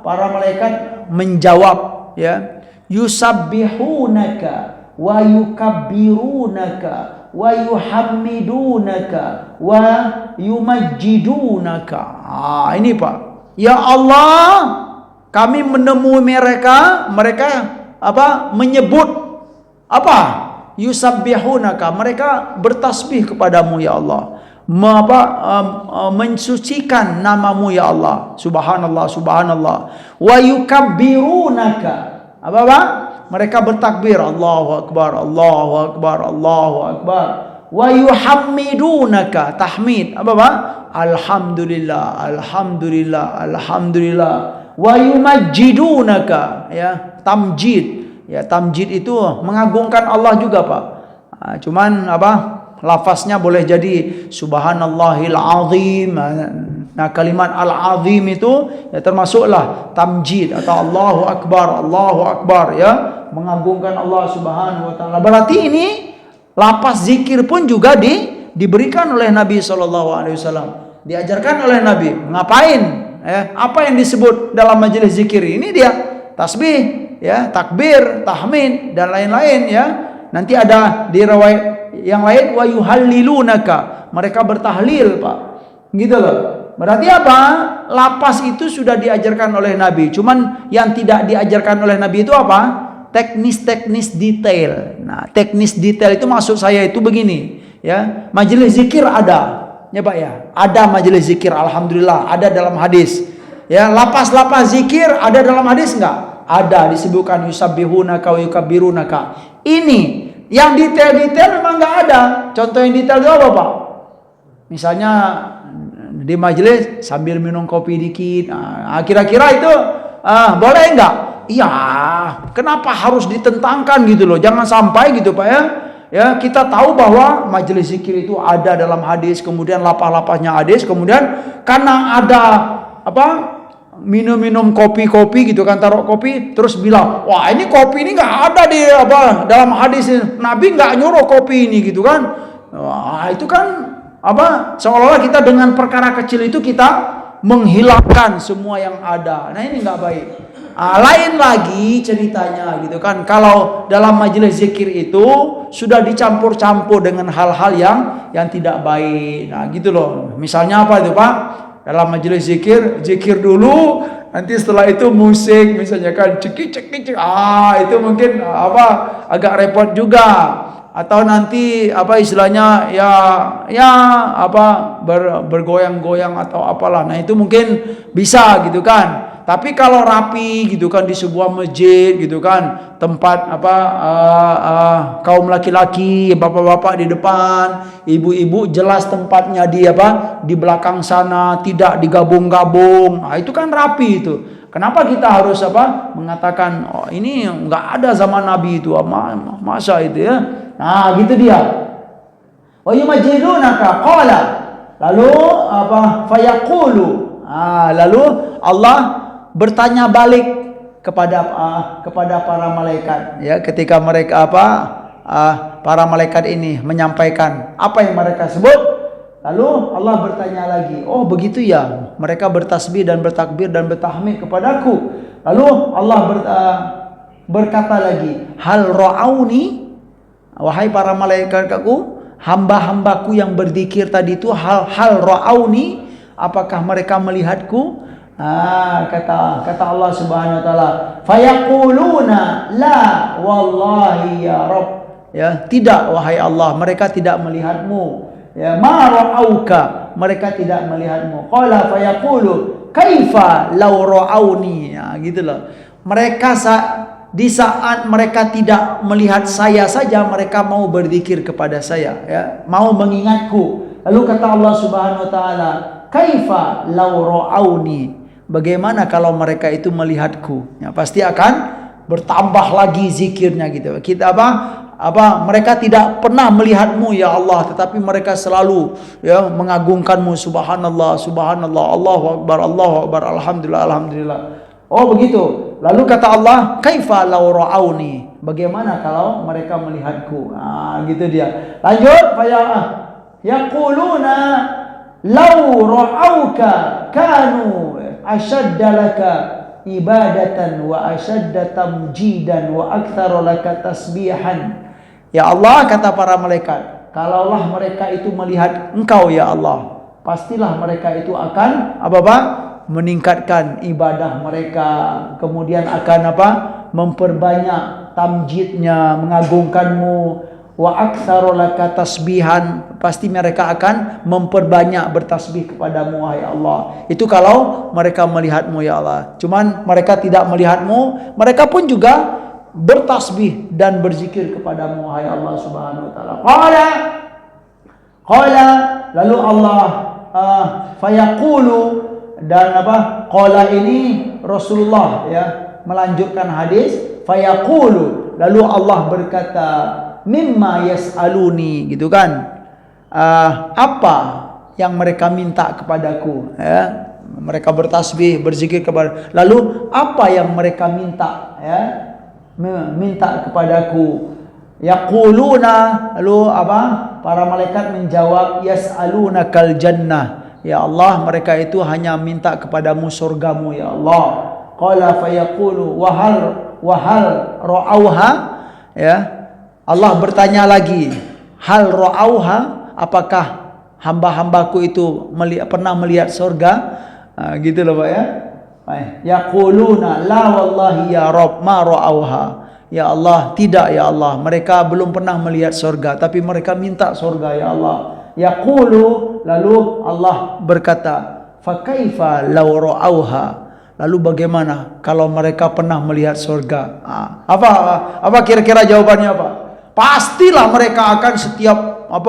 para malaikat menjawab ya, yusabbihunaka wa yukabbirunaka wa yuhammidunaka wa yumajjidunaka. Ini Pak. Ya Allah, kami menemui mereka menyebut yusabbihunaka, mereka bertasbih kepadamu ya Allah. Mensucikan namamu ya Allah. Subhanallah, subhanallah. Wa yukabbirunaka. Mereka bertakbir, Allahu Akbar, Allahu Akbar, Allahu Akbar. Wa yuhammidunaka, tahmid. Alhamdulillah, Alhamdulillah, Alhamdulillah. Wa yumajjidunaka, ya, tamjid. Ya, tamjid itu mengagungkan Allah juga, Pak. Cuman lafaznya boleh jadi subhanallahil azim. Nah, kalimat al-azim itu ya termasuklah tamjid atau Allahu Akbar ya, mengagungkan Allah Subhanahu wa taala. Berarti ini lafaz zikir pun juga diberikan oleh Nabi sallallahu alaihi wasallam. Diajarkan oleh Nabi. Ngapain? Ya, apa yang disebut dalam majelis zikir ini? Dia tasbih, ya, takbir, tahmid dan lain-lain ya. Nanti ada di riwayat yang lain wa yuhallilunaka. Mereka bertahlil, Pak. Gitu loh. Berarti apa? Lapas itu sudah diajarkan oleh Nabi. Cuman yang tidak diajarkan oleh Nabi itu apa? Teknis-teknis detail. Nah, teknis detail itu maksud saya itu begini, ya. Majelis zikir ada, ya Pak ya. Ada majelis zikir, alhamdulillah, ada dalam hadis. Ya, lapas-lapas zikir ada dalam hadis enggak? Ada, disebutkan yusabbihunaka wa yukabbirunaka. Ini yang detail-detail memang enggak ada. Contoh yang detail itu apa, Pak? Misalnya di majelis sambil minum kopi dikit. Kira-kira itu boleh enggak? Iya, kenapa harus ditentangkan gitu loh? Jangan sampai gitu Pak ya. Ya, kita tahu bahwa majelis zikir itu ada dalam hadis, kemudian lapas-lapasnya hadis, kemudian karena ada minum-minum kopi-kopi gitu kan, taruh kopi terus bilang, wah ini kopi ini nggak ada di dalam hadis, Nabi nggak nyuruh kopi ini gitu kan. Wah, itu kan seolah-olah kita dengan perkara kecil itu kita menghilangkan semua yang ada. Nah, ini nggak baik. Lain lagi ceritanya gitu kan, kalau dalam majelis zikir itu sudah dicampur-campur dengan hal-hal yang tidak baik. Nah gitu loh. Misalnya apa itu Pak? Dalam majelis zikir dulu, nanti setelah itu musik misalnya kan, cekik. Itu mungkin agak repot juga. Atau nanti istilahnya bergoyang-goyang atau apalah. Nah itu mungkin bisa gitu kan. Tapi kalau rapi gitu kan, di sebuah masjid gitu kan, tempat kaum laki-laki, bapak-bapak di depan, ibu-ibu jelas tempatnya di belakang sana, tidak digabung-gabung. Nah itu kan rapi itu. Kenapa kita harus mengatakan ini enggak ada zaman Nabi itu, masa itu ya. Nah, gitu dia. Wa yumajjidunaka qala. Lalu fayaqulu. Lalu Allah bertanya balik kepada para malaikat ya, ketika mereka para malaikat ini menyampaikan apa yang mereka sebut. Lalu Allah bertanya lagi, oh begitu ya, mereka bertasbih dan bertakbir dan bertahmid kepadaku. Lalu Allah berkata lagi, hal ra'auni, wahai para malaikatku, hamba-hambaku yang berzikir tadi itu, hal ra'auni, apakah mereka melihatku? Kata Allah Subhanahu wa taala, fayaquluna la wallahi ya Rabb. Ya, tidak wahai Allah, mereka tidak melihatmu. Ya, ma ra'auka, mereka tidak melihatmu. Qala fayaqulu kaifa law ra'auni. Ya, gitu loh. Mereka di saat mereka tidak melihat saya saja, mereka mau berzikir kepada saya, ya, mau mengingatku. Lalu kata Allah Subhanahu wa taala, kaifa law ra'auni, bagaimana kalau mereka itu melihatku? Ya, pasti akan bertambah lagi zikirnya gitu. Kita mereka tidak pernah melihatmu ya Allah, tetapi mereka selalu ya mengagungkanmu. Subhanallah, subhanallah, Allahu akbar, alhamdulillah, alhamdulillah. Oh begitu. Lalu kata Allah, kaifa law ra'auni, bagaimana kalau mereka melihatku? Gitu dia. Lanjut, yaquluna law ra'auka kanu ashadda laka ibadatan wa ashadda tamjidan wa aktsara laka tasbihan. Ya Allah, kata para malaikat, kalaulah mereka itu melihat engkau ya Allah, pastilah mereka itu akan meningkatkan ibadah mereka, kemudian akan memperbanyak tamjidnya, mengagungkanmu. Wa aktsaru laka tasbihan, pasti mereka akan memperbanyak bertasbih kepadamu wahai Allah. Itu kalau mereka melihatmu ya Allah. Cuman mereka tidak melihatmu, mereka pun juga bertasbih dan berzikir kepadamu wahai Allah Subhanahu wa taala. Qala lalu Allah fayaqulu, dan qala ini Rasulullah ya melanjutkan hadis, fayaqulu, lalu Allah berkata, mimma yas'aluni, gitu kan, apa yang mereka minta kepadaku, ya, mereka bertasbih berzikir kepada, lalu apa yang mereka minta, ya, minta kepadaku. Yaquluna, lalu para malaikat menjawab, yas'alunakal jannah, ya Allah, mereka itu hanya minta kepadamu surgamu ya Allah. Qala fayaqulu wahal ra'auha, ya, Allah bertanya lagi, hal ra'auha, apakah hamba-hambaku itu pernah melihat surga? Gitu loh Pak ya. Yaquluna la wallahi ya Rabb ma ra'auha. Ya Allah, tidak ya Allah, mereka belum pernah melihat surga, tapi mereka minta surga ya Allah. Yaqulu, lalu Allah berkata, fa kaifa law ra'auha, lalu bagaimana kalau mereka pernah melihat surga? Apa kira-kira jawabannya apa? Pastilah mereka akan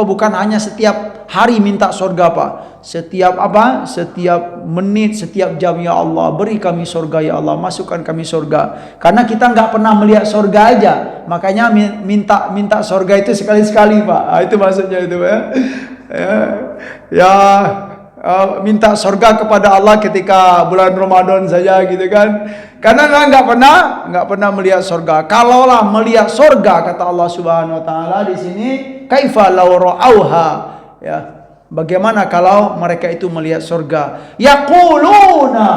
bukan hanya setiap hari minta surga Pak. Setiap menit, setiap jam, ya Allah, beri kami surga ya Allah, masukkan kami surga. Karena kita nggak pernah melihat surga aja, makanya minta surga itu sekali-sekali Pak. Itu maksudnya itu Pak ya. Minta surga kepada Allah ketika bulan Ramadan saja gitu kan. Karena nggak pernah melihat surga. Kalaulah melihat surga, kata Allah Subhanahu wa taala di sini, kaifa law ra'auha, ya, bagaimana kalau mereka itu melihat surga? Yaquluna,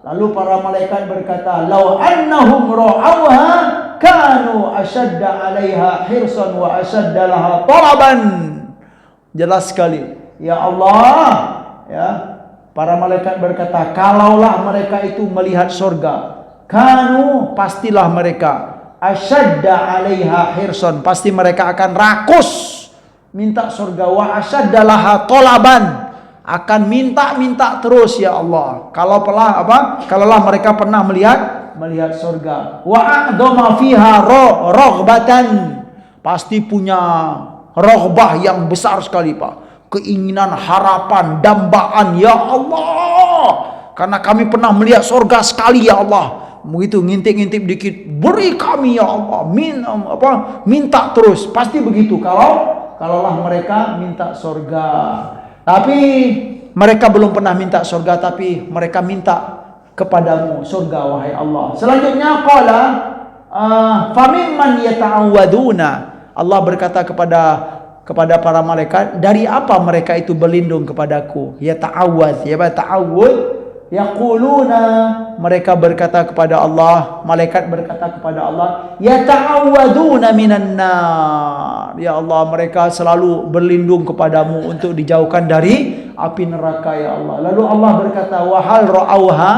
lalu para malaikat berkata, law annahum ra'auha kanu ashadda 'alaiha hirsan wa ashadda laha talaban. Jelas sekali, ya Allah, ya, para malaikat berkata, kalaulah mereka itu melihat surga, kanu, pastilah mereka, ashadda 'alaiha hirsan, pasti mereka akan rakus minta surga, wa ashadda laha talaban, akan minta terus ya Allah. Kalaulah mereka pernah melihat surga, wa a'dama fiha raghbatan, pasti punya raghbah yang besar sekali Pak, keinginan, harapan, dambaan, ya Allah, karena kami pernah melihat surga sekali ya Allah, begitu ngintip-ngintip dikit, beri kami ya Allah, minta terus, pasti begitu kalaulah mereka minta surga. Tapi mereka belum pernah minta surga, tapi mereka minta kepadamu surga wahai Allah. Selanjutnya qala famimman yata'awwaduna, Allah berkata kepada para malaikat, dari apa mereka itu berlindung kepadaku? Ya ta'awwadz, ya ta'awud. Yaquluna, mereka berkata kepada Allah, malaikat berkata kepada Allah, ya ta'awwaduna minan nar, ya Allah, mereka selalu berlindung kepadamu untuk dijauhkan dari api neraka ya Allah. Lalu Allah berkata, wa hal ra'auha,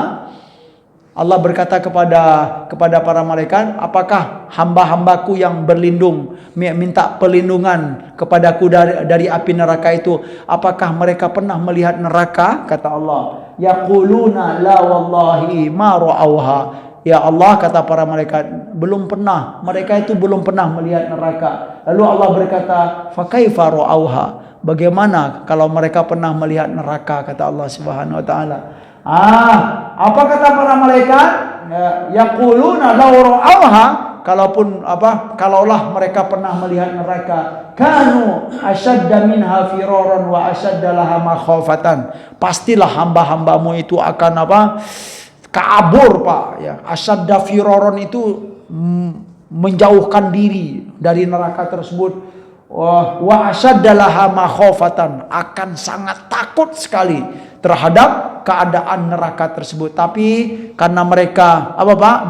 Allah berkata kepada para malaikat, apakah hamba-hambaku yang berlindung, minta perlindungan kepadaku dari api neraka itu, apakah mereka pernah melihat neraka? Kata Allah, yaquluna la wallahi ma ra'auha. Ya Allah, kata para malaikat, belum pernah, mereka itu belum pernah melihat neraka. Lalu Allah berkata, fa kaifa ra'auha, bagaimana kalau mereka pernah melihat neraka? Kata Allah Subhanahu wa taala. Apa kata para malaikat? Yaquluna law ra'auha, kalaulah mereka pernah melihat neraka, kanu ashadda minha firaran wa ashadda laha makhafatan, pastilah hamba-hambamu itu akan kabur, Pak, ya. Ashadda firaran itu menjauhkan diri dari neraka tersebut. Wa ashadda laha makhafatan, akan sangat takut sekali terhadap keadaan neraka tersebut. Tapi karena mereka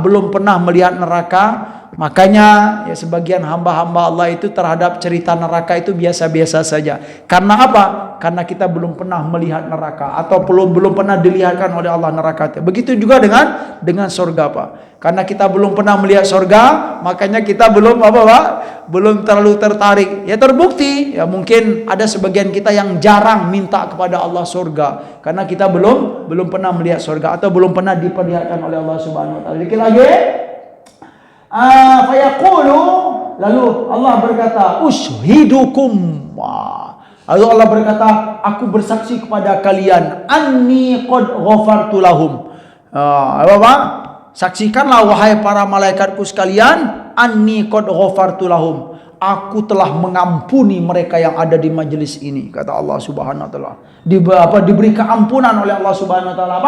belum pernah melihat neraka, makanya ya sebagian hamba-hamba Allah itu terhadap cerita neraka itu biasa-biasa saja. Karena apa? Karena kita belum pernah melihat neraka, atau belum pernah dilihatkan oleh Allah neraka. Begitu juga dengan surga, Pak. Karena kita belum pernah melihat surga, makanya kita belum belum terlalu tertarik. Ya terbukti, ya mungkin ada sebagian kita yang jarang minta kepada Allah surga karena kita belum pernah melihat surga, atau belum pernah diperlihatkan oleh Allah Subhanahu wa taala. Dikit lagi. Fayaqulu, lalu Allah berkata, ushidukum. Lalu Allah berkata, aku bersaksi kepada kalian, anni qad ghafartu lahum. Saksikanlah wahai para malaikatku sekalian, anni qad ghafartu lahum, aku telah mengampuni mereka yang ada di majelis ini, kata Allah Subhanahu wa taala. Diberi keampunan oleh Allah Subhanahu wa taala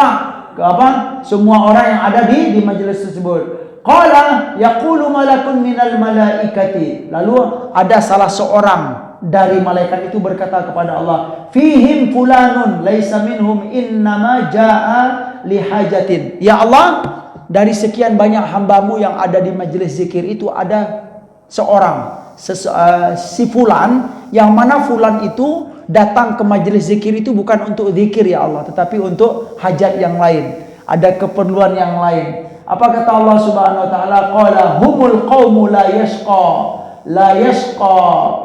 semua orang yang ada di majelis tersebut. Qala yaqulu malakun minal malaikati, lalu ada salah seorang dari malaikat itu berkata kepada Allah, fihim fulanun laisa minhum innama jaa lihajatin. Ya Allah, dari sekian banyak hambamu yang ada di majelis zikir itu ada seorang si fulan, yang mana fulan itu datang ke majelis zikir itu bukan untuk zikir ya Allah, tetapi untuk hajat yang lain, ada keperluan yang lain. Apa kata Allah Subhanahu wa taala? Qala humul qaumu la yashqa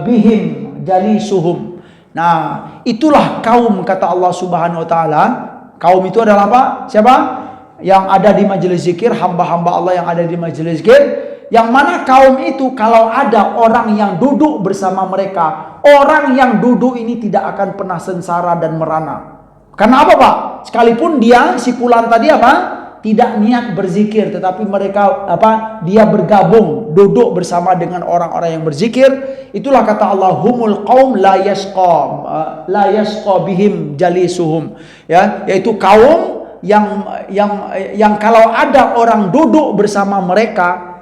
bihim jalisuhum. Nah, itulah kaum, kata Allah Subhanahu wa taala. Kaum itu adalah apa? Siapa? Yang ada di majelis zikir, hamba-hamba Allah yang ada di majelis zikir, yang mana kaum itu kalau ada orang yang duduk bersama mereka, orang yang duduk ini tidak akan pernah sengsara dan merana. Karena apa, Pak? Sekalipun dia si fulan tadi tidak niat berzikir, tetapi mereka dia bergabung duduk bersama dengan orang-orang yang berzikir, itulah kata Allah, humul qaum la yashqa bihim jalisuhum, ya, yaitu kaum yang kalau ada orang duduk bersama mereka,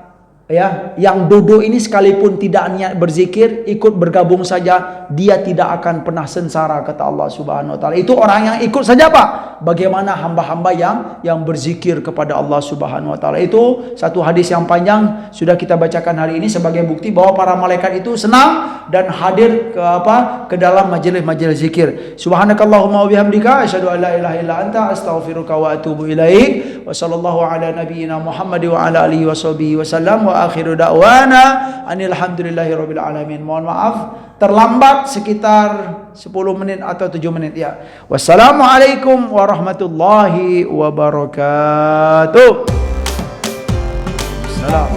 ya, yang duduk ini sekalipun tidak niat berzikir, ikut bergabung saja, dia tidak akan pernah sengsara, kata Allah Subhanahu wa taala. Itu orang yang ikut saja, Pak. Bagaimana hamba-hamba yang berzikir kepada Allah Subhanahu wa taala. Itu satu hadis yang panjang sudah kita bacakan hari ini sebagai bukti bahwa para malaikat itu senang dan hadir ke dalam majelis-majelis zikir. Subhanakallahumma wa bihamdika asyhadu an la ilaha illa anta astaghfiruka wa atubu ilaik. Wa sallallahu ala nabiyyina Muhammad wa ala alihi washabihi wasallam wa akhiru da'wana alhamdulillahi rabbil alamin. Mohon maaf terlambat sekitar 10 menit atau 7 menit ya. Wassalamualaikum warahmatullahi wabarakatuh. Salam.